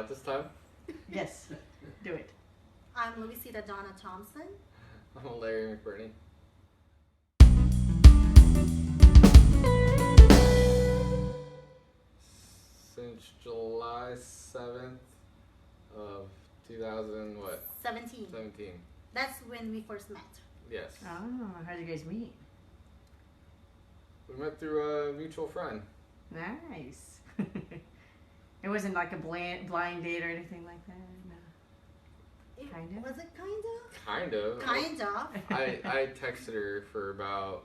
out this time? Yes, do it. I'm Luisita Donna Thompson. I'm Larry McBurney. Since July 7th of 2000, what? 17. 17. That's when we first met. Yes. Oh, how did you guys meet? We met through a mutual friend. Nice. It wasn't like a blind date or anything like that? No. Kinda? Was it kind of? Kind of. Kind of. I texted her for about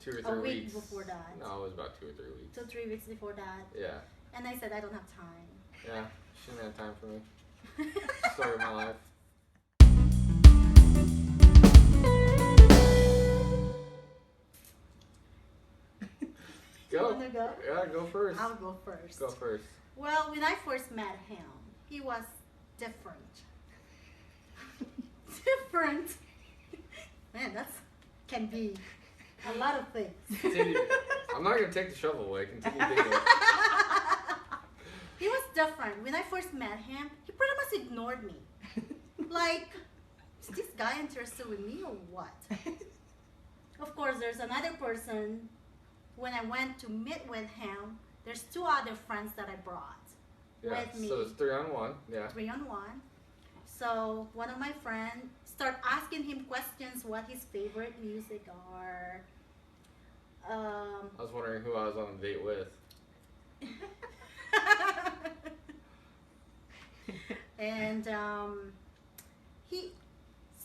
2 or 3 A week weeks. before that. No, it was about 2 or 3 weeks. 2 or 3 weeks before that. Yeah. And I said, I don't have time. Yeah. She didn't have time for me. Story of my life. You Go. wanna go? Yeah, go first. I'll go first. Go first. Well, when I first met him, he was different. Different. Man, that's can be a lot of things. Continue. I'm not gonna take the shovel away. Continue digging. He was different. When I first met him, he pretty much ignored me. Like, is this guy interested with me or what? Of course, there's another person. When I went to meet with him, there's 2 other friends that I brought Yeah. with me. So it's 3-on-1. Yeah. 3-on-1. So one of my friends start asking him questions, what his favorite music are. I was wondering who I was on a date with. And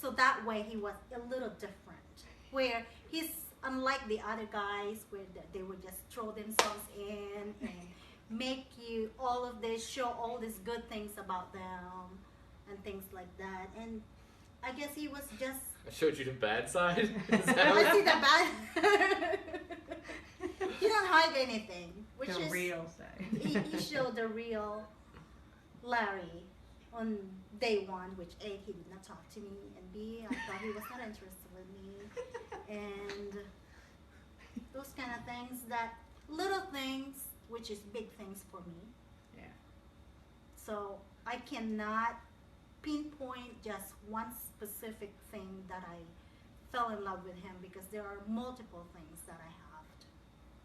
so that way he was a little different, where he's unlike the other guys where they would just throw themselves in and make you all of this, show all these good things about them and things like that. And I guess he was just I showed you the bad side. Is that I see what- the bad. He don't hide anything, which The is real side. he showed the real Larry on day 1, which A, he did not talk to me, and B, I thought he was not interested in me, and those kind of things, that little things, which is big things for me. Yeah. So I cannot pinpoint just one specific thing that I fell in love with him, because there are multiple things that I have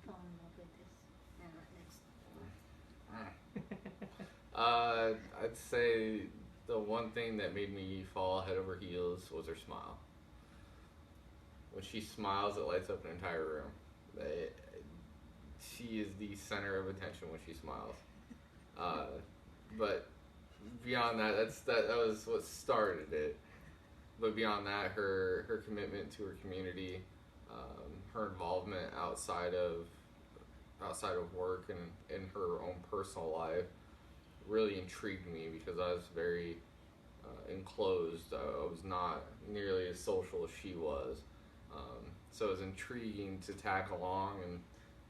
fall in love with this man right next. I'd say the one thing that made me fall head over heels was her smile. When she smiles, it lights up an entire room. She is the center of attention when she smiles. But beyond that, that was what started it. But beyond that, her commitment to her community, her involvement outside of work and in her own personal life really intrigued me, because I was very enclosed. I was not nearly as social as she was. So it was intriguing to tag along and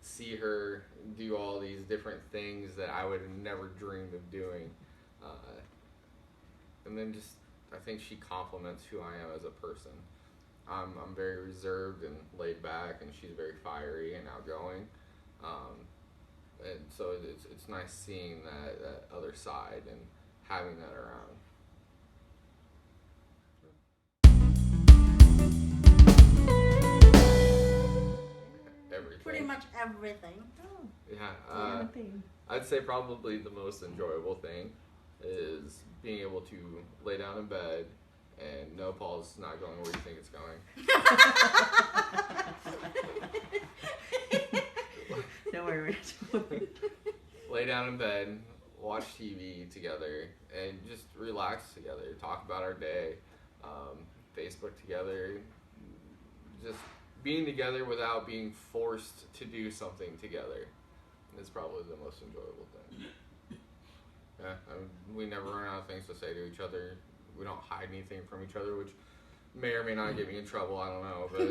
see her do all these different things that I would have never dreamed of doing. And then just, I think she complements who I am as a person. I'm very reserved and laid back, and she's very fiery and outgoing. And so it's nice seeing that other side and having that around. Everything. Pretty much everything. Oh, Yeah. everything. I'd say probably the most enjoyable thing is being able to lay down in bed and know Paul's not going where you think it's going. Don't worry, Rich. Lay down in bed, watch TV together, and just relax together. Talk about our day, Facebook together. Just being together without being forced to do something together is probably the most enjoyable thing. Yeah, we never run out of things to say to each other. We don't hide anything from each other, which may or may not get me in trouble. I don't know, but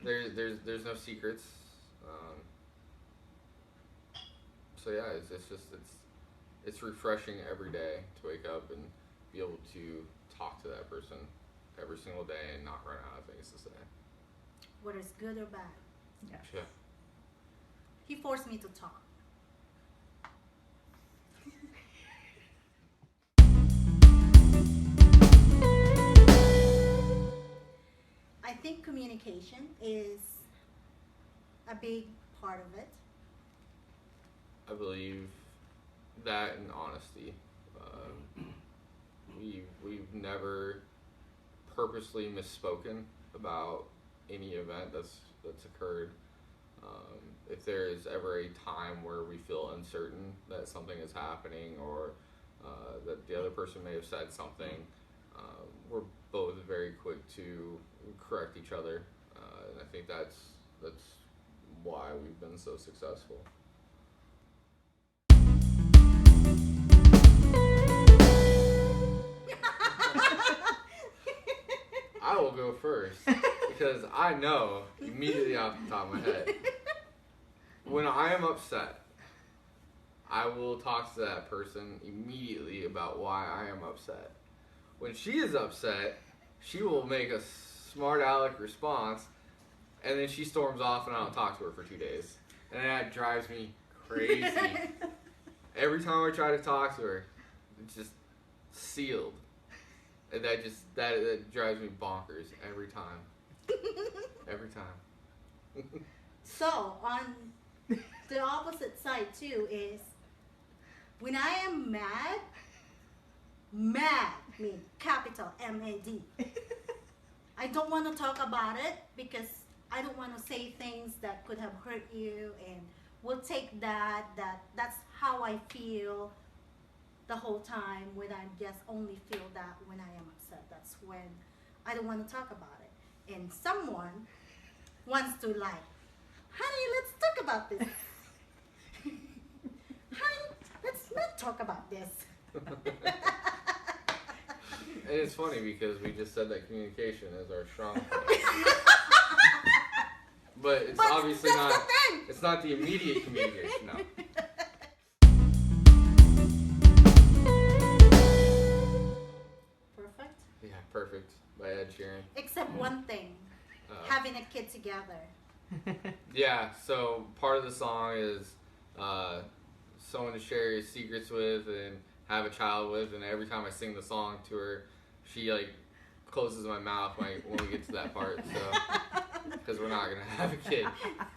there's no secrets. So yeah, it's refreshing every day to wake up and be able to talk to that person every single day and not run out of things to say. Whether it's good or bad. Yeah. Yeah. He forced me to talk. think communication is a big part of it. I believe that and honesty. We've never purposely misspoken about any event that's occurred. If there is ever a time where we feel uncertain that something is happening or that the other person may have said something, we're both very quick to correct each other, and I think that's why we've been so successful. I will go first because I know immediately off the top of my head. When I am upset, I will talk to that person immediately about why I am upset. When she is upset, she will make a smart aleck response, and then she storms off and I don't talk to her for 2 days. And that drives me crazy. Every time I try to talk to her, it's just sealed. And that drives me bonkers every time. Every time. So, on the opposite side too is when I am mad means capital M-A-D. I don't want to talk about it because I don't want to say things that could have hurt you, and we'll take that's how I feel the whole time when I just only feel that when I am upset. That's when I don't want to talk about it. And someone wants to like, honey, let's talk about this. Honey, let's not talk about this. And it's funny because we just said that communication is our strong point. But it's obviously that's not. the thing. It's not the immediate communication. No. Perfect. Yeah, perfect by Ed Sheeran. Except one thing, having a kid together. Yeah. So part of the song is someone to share your secrets with and have a child with, and every time I sing the song to her, she like closes my mouth when we get to that part. So. Because we're not going to have a kid.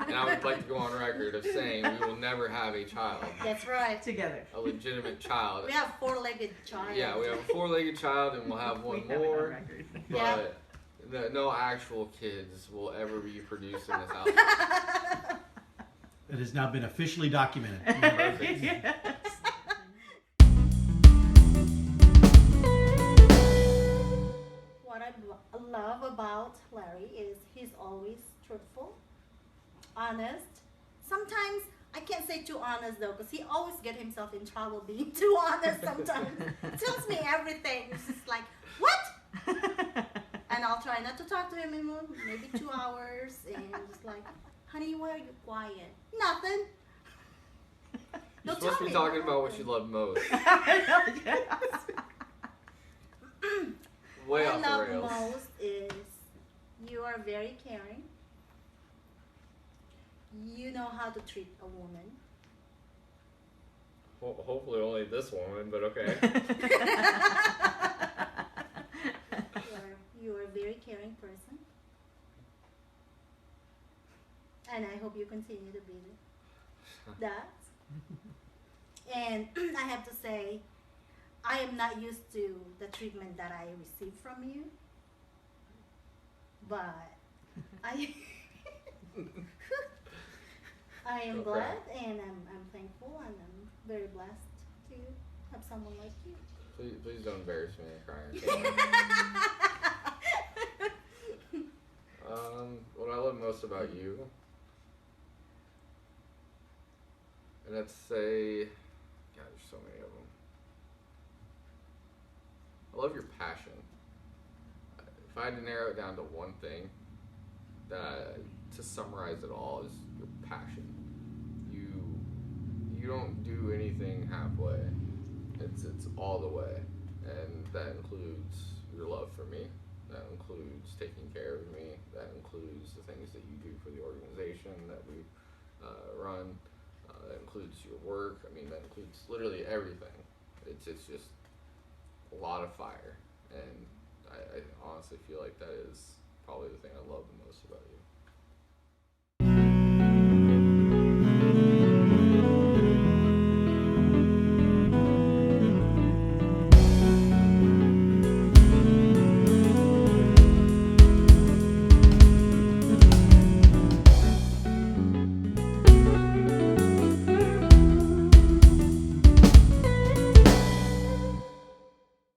And I would like to go on record of saying we will never have a child. That's right. Together. A legitimate child. We have four-legged child. Yeah, we have a four-legged child and we'll have one more. But no actual kids will ever be produced in this house. It has now been officially documented. Perfect. Yes. What I love about Larry is he's always truthful, honest. Sometimes I can't say too honest though, because he always get himself in trouble being too honest sometimes. Tells me everything. It's just like, what? And I'll try not to talk to him in maybe 2 hours, and just like, honey, why are you quiet? Nothing. You're supposed to be talking about what you love most. Way What off I love the rails. most is you are very caring. You know how to treat a woman. Hopefully only this woman, but okay. You are a very caring person. And I hope you continue to be that. And I have to say, I am not used to the treatment that I receive from you, but I am glad and I'm thankful and I'm very blessed to have someone like you. Please don't embarrass me and crying. What I love most about you, and I'd say, God, there's so many of them. I love your passion. If I had to narrow it down to one thing, to summarize it all, is your passion. You don't do anything halfway. It's all the way, and that includes your love for me. That includes taking care of me. That includes the things that you do for the organization that we run. That includes your work. I mean, that includes literally everything. It's just a lot of fire, and I honestly feel like that is probably the thing I love the most about you.